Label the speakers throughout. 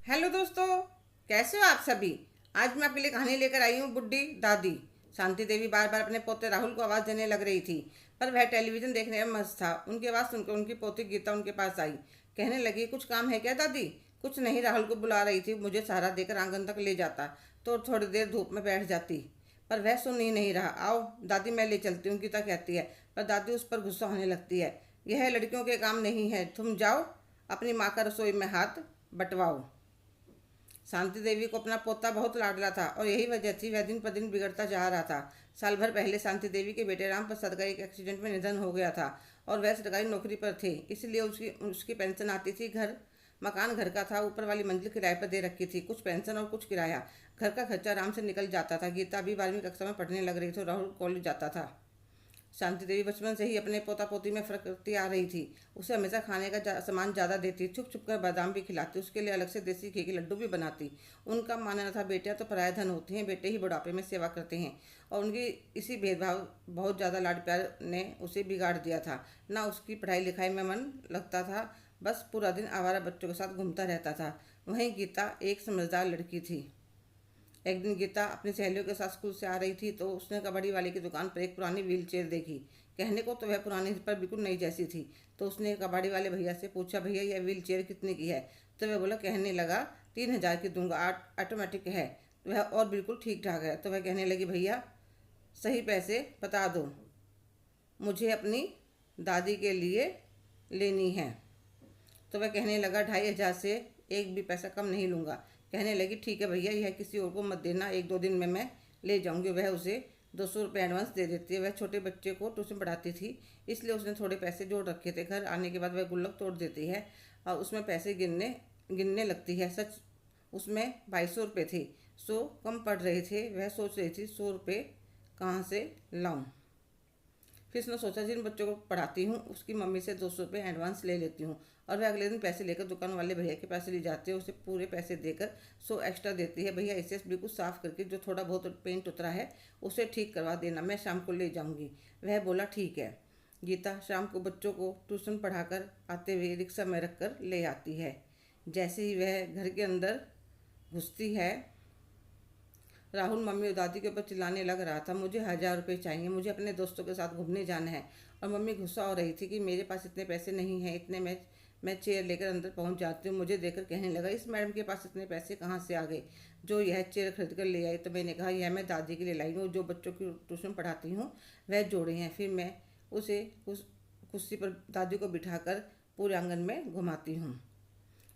Speaker 1: Hello दोस्तों, कैसे हो आप सभी। आज मैं आपके लिए कहानी लेकर आई हूँ बुड्ढी दादी। शांति देवी बार बार अपने पोते राहुल को आवाज़ देने लग रही थी, पर वह टेलीविज़न देखने में मस्त था। उनकी आवाज़ सुनकर उनकी पोती गीता उनके पास आई। कहने लगी, कुछ काम है क्या दादी। कुछ नहीं, राहुल को बुला रही थी। मुझे सहारा देकर आंगन तक ले जाता तो थोड़ी देर धूप में बैठ जाती, पर वह सुन ही नहीं रहा। आओ दादी, मैं ले चलती हूँ, गीता कहती है। पर दादी उस पर गुस्सा होने लगती है। यह लड़कियों के काम नहीं है, तुम जाओ अपनी माँ का रसोई में हाथ बंटवाओ। शांति देवी को अपना पोता बहुत लाडला था और यही वजह थी वह दिन पर दिन बिगड़ता जा रहा था। साल भर पहले शांति देवी के बेटे राम प्रसाद का एक एक्सीडेंट में निधन हो गया था और वह सरकारी नौकरी पर थे, इसलिए उसकी उसकी पेंशन आती थी। मकान घर का था, ऊपर वाली मंजिल किराए पर दे रखी थी, कुछ पेंशन और कुछ किराया। घर का खर्चा आराम से निकल जाता था। गीता भी 12वीं कक्षा में पढ़ने लग रही थी और राहुल कॉलेज जाता था। शांति देवी बचपन से ही अपने पोता पोती में फर्क करती आ रही थी। उसे हमेशा खाने का सामान ज़्यादा देती, छुप छुप कर बादाम भी खिलाती, उसके लिए अलग से देसी घी के लड्डू भी बनाती। उनका मानना था, बेटियां तो पराया धन होती हैं, बेटे ही बुढ़ापे में सेवा करते हैं। और उनकी इसी भेदभाव, बहुत ज़्यादा लाड प्यार ने उसे बिगाड़ दिया था। ना उसकी पढ़ाई लिखाई में मन लगता था, बस पूरा दिन आवारा बच्चों के साथ घूमता रहता था। वहीं गीता एक समझदार लड़की थी। एक दिन गीता अपनी सहेलियों के साथ स्कूल से आ रही थी तो उसने कबाड़ी वाले की दुकान पर एक पुरानी व्हील चेयर देखी। कहने को तो वह पुरानी पर बिल्कुल नई जैसी थी। तो उसने कबाड़ी वाले भैया से पूछा, भैया यह व्हील चेयर कितने की है। तो वह बोला, कहने लगा 3,000 की दूंगा, ऑटोमेटिक है। वह और बिल्कुल ठीक ठाक है। तो वह कहने लगी, भैया सही पैसे बता दो, मुझे अपनी दादी के लिए लेनी है। तो वह कहने लगा, 2,500 से एक भी पैसा कम नहीं लूँगा। कहने लगी, ठीक है भैया, यह किसी और को मत देना, 1-2 दिन में मैं ले जाऊँगी। वह उसे 200 रुपये एडवांस दे देती है। वह छोटे बच्चे को ट्यूशन पढ़ाती थी, इसलिए उसने थोड़े पैसे जोड़ रखे थे। घर आने के बाद वह गुल्लक तोड़ देती है और उसमें पैसे गिनने गिनने लगती है। सच उसमें 2,200 रुपये थे। 100 कम पड़ रहे थे। वह सोच रही थी, 100 रुपये कहाँ से लाऊं। फिर उसने सोचा, जिन बच्चों को पढ़ाती हूँ उसकी मम्मी से 200 रुपये एडवांस ले लेती हूँ। और वह अगले दिन पैसे लेकर दुकान वाले भैया के पास ले जाती है। उसे पूरे पैसे देकर 100 एक्स्ट्रा देती है। भैया इसे बिल्कुल साफ़ करके जो थोड़ा बहुत पेंट उतरा है उसे ठीक करवा देना, मैं शाम को ले जाऊँगी। वह बोला, ठीक है। गीता शाम को बच्चों को ट्यूशन पढ़ाकर आते हुए रिक्शा में रख कर ले आती है। जैसे ही वह घर के अंदर घुसती है, राहुल मम्मी और दादी के ऊपर चिल्लाने लग रहा था, मुझे 1,000 रुपये चाहिए, मुझे अपने दोस्तों के साथ घूमने जाना है। और मम्मी गुस्सा हो रही थी कि मेरे पास इतने पैसे नहीं हैं, इतने मैं चेयर लेकर अंदर पहुंच जाती हूँ। मुझे देखकर कहने लगा, इस मैडम के पास इतने पैसे कहाँ से आ गए जो यह चेयर खरीद कर ले आई। तो मैंने कहा, यह मैं दादी के लिए लाई हूँ, जो बच्चों की ट्यूशन पढ़ाती हूँ वह जोड़े हैं। फिर मैं उसे उस कुर्सी पर दादी को बिठाकर पूरे आंगन में घुमाती हूँ।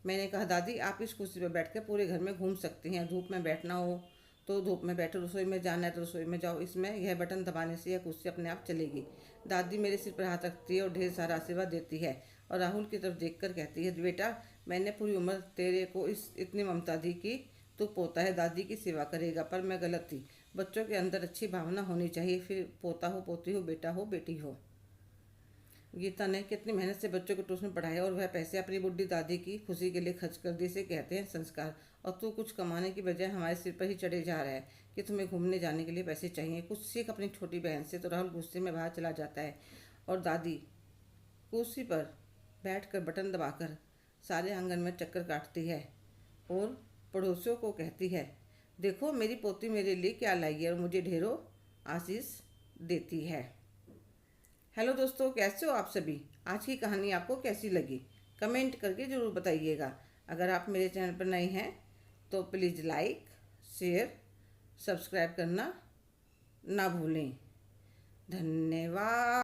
Speaker 1: मैंने कहा, दादी आप इस कुर्सी पर बैठकर पूरे घर में घूम सकती हैं, धूप में बैठना हो तो धूप में बैठो, रसोई में जाना है तो रसोई में जाओ, इसमें यह बटन दबाने से यह कुर्सी अपने आप चलेगी। दादी मेरे सिर पर हाथ रखती है और ढेर सारा आशीर्वाद देती है और राहुल की तरफ देखकर कहती है, बेटा मैंने पूरी उम्र तेरे को इतनी ममता दी कि तू पोता है दादी की सेवा करेगा, पर मैं गलत थी। बच्चों के अंदर अच्छी भावना होनी चाहिए, फिर पोता हो पोती हो, बेटा हो बेटी हो। गीता ने कितनी मेहनत से बच्चों को ट्यूशन पढ़ाया और वह पैसे अपनी बुढ़ी दादी की खुशी के लिए खर्च कर दिए। इसे कहते हैं संस्कार। और तू कुछ कमाने की बजाय हमारे सिर पर ही चढ़े जा रहा है कि तुम्हें घूमने जाने के लिए पैसे चाहिए, कुछ सीख अपनी छोटी बहन से। तो राहुल गुस्से में बाहर चला जाता है और दादी कुर्सी पर बैठकर बटन दबाकर सारे आंगन में चक्कर काटती है और पड़ोसियों को कहती है, देखो मेरी पोती मेरे लिए क्या लाई है, और मुझे ढेरों आशीष देती है। हेलो दोस्तों, कैसे हो आप सभी। आज की कहानी आपको कैसी लगी, कमेंट करके ज़रूर बताइएगा। अगर आप मेरे चैनल पर नए हैं तो प्लीज़ लाइक, शेयर, सब्सक्राइब करना ना भूलें। धन्यवाद।